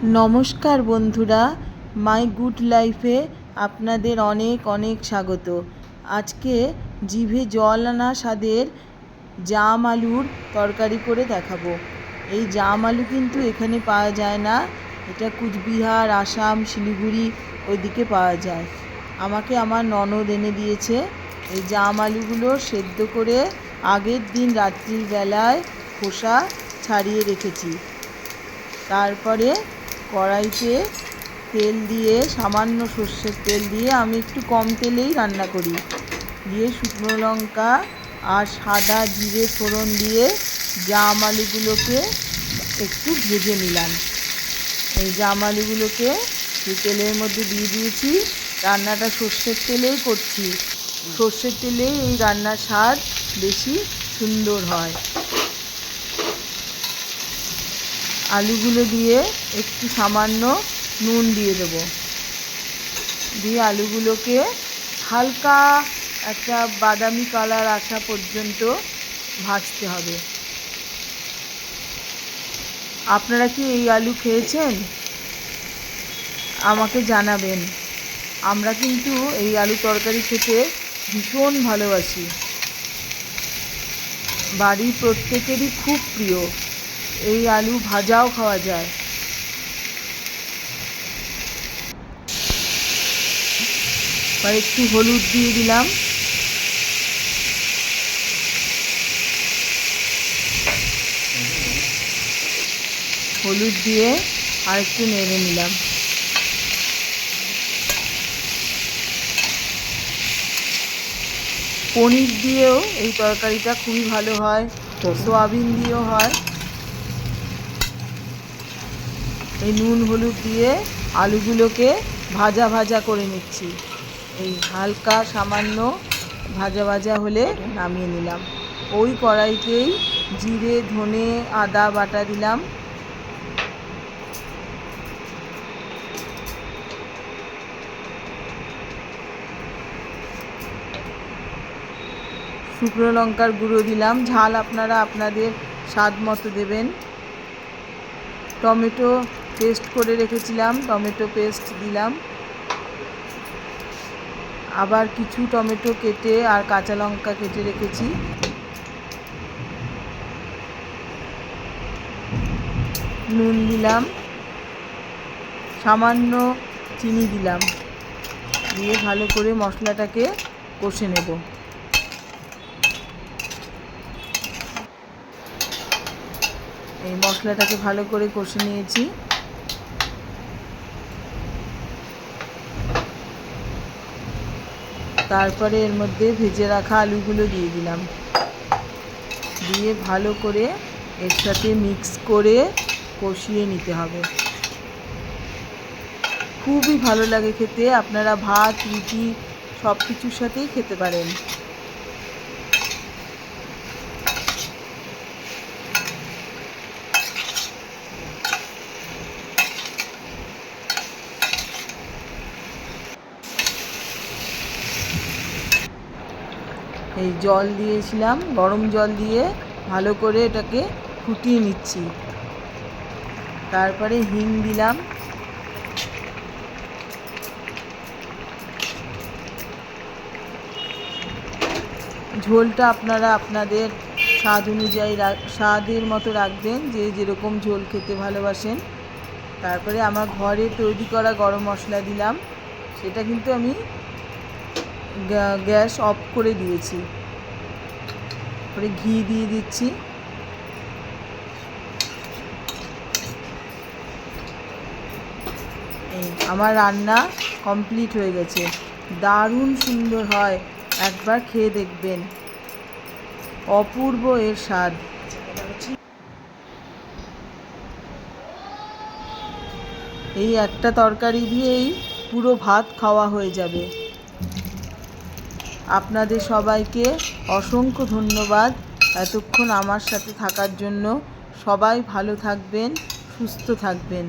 নমস্কার বন্ধুরা, মাই গুড লাইফে আপনাদের অনেক অনেক স্বাগত। আজকে জিভে জল আনা স্বাদের জাম আলুর তরকারি করে দেখাবো। এই জাম আলু কিন্তু এখানে পাওয়া যায় না, এটা কুচবিহার, আসাম, শিলিগুড়ি ওইদিকে পাওয়া যায়। আমাকে আমার ননদ এনে দিয়েছে। এই জাম আলুগুলো সেদ্ধ করে আগের দিন রাত্রির বেলায় খোসা ছাড়িয়ে রেখেছি। তারপরে কড়াইতে তেল দিয়ে, সামান্য সর্ষের তেল দিয়ে, আমি একটু কম তেলেই রান্না করি, দিয়ে শুকনো লঙ্কা আর সাদা জিরে ফোড়ন দিয়ে জাম আলুগুলোকে একটু ভেজে নিলাম। এই জাম আলুগুলোকে তেলের মধ্যে দিয়ে দিয়েছি। রান্নাটা সর্ষের তেলেই করছি, সর্ষের তেলেই এই রান্নার স্বাদ বেশি সুন্দর হয়। আলুগুলো দিয়ে একটু সামান্য নুন দিয়ে দেবো, দিয়ে আলুগুলোকে হালকা একটা বাদামি কালার আসা পর্যন্ত ভাজতে হবে। আপনারা কি এই আলু খেয়েছেন? আমাকে জানাবেন। আমরা কিন্তু এই আলু তরকারি খেতে ভীষণ ভালোবাসি, বাড়ির প্রত্যেকেরই খুব প্রিয়। এই আলু ভাজাও খাওয়া যায়। আর একটু হলুদ দিয়ে দিলাম, হলুদ দিয়ে আর একটু নেড়ে নিলাম। পনির দিয়েও এই তরকারিটা খুবই ভালো হয়, সোয়াবিন দিয়েও হয়। এই নুন হলুদ দিয়ে আলুগুলোকে ভাজা ভাজা করে নিচ্ছি। এই হালকা সামান্য ভাজা ভাজা হলে নামিয়ে নিলাম। ওই কড়াইতেই জিরে, ধনে, আদা বাটা দিলাম। শুকনো লঙ্কার গুঁড়ো দিলাম, ঝাল আপনারা আপনাদের স্বাদ মতো দেবেন। টমেটো পেস্ট করে রেখেছিলাম, টমেটো পেস্ট দিলাম। আবার কিছু টমেটো কেটে আর কাঁচা লঙ্কা কেটে রেখেছি। নুন দিলাম, সামান্য চিনি দিলাম, দিয়ে ভালো করে মশলাটাকে কষে নেব। এই মশলাটাকে ভালো করে কষে নিয়েছি। তারপরে এর মধ্যে ভেজে রাখা আলুগুলো দিয়ে দিলাম, দিয়ে ভালো করে এর সাথে মিক্স করে কষিয়ে নিতে হবে। খুবই ভালো লাগে খেতে, আপনারা ভাত, রুটি সব কিছুর সাথেই খেতে পারেন। এই জল দিয়েছিলাম, গরম জল দিয়ে ভালো করে এটাকে ফুটিয়ে নিচ্ছি। তারপরে হিং দিলাম, ঝোলটা আপনারা আপনাদের স্বাদ অনুযায়ী স্বাদের মতো রাখবেন, যে যেরকম ঝোল খেতে ভালোবাসেন। তারপরে আমার ঘরে তৈরি করা গরম মশলা দিলাম, সেটা কিন্তু আমি গ্যাস অফ করে দিয়েছি। তারপরে ঘি দিয়ে দিচ্ছি। আমার রান্না কমপ্লিট হয়ে গেছে, দারুণ সুন্দর হয়, একবার খেয়ে দেখবেন, অপূর্ব এর স্বাদ। এই একটা তরকারি দিয়েই পুরো ভাত খাওয়া হয়ে যাবে। আপনাদের সবাইকে অসংখ্য ধন্যবাদ এতক্ষণ আমার সাথে থাকার জন্য। সবাই ভালো থাকবেন, সুস্থ থাকবেন।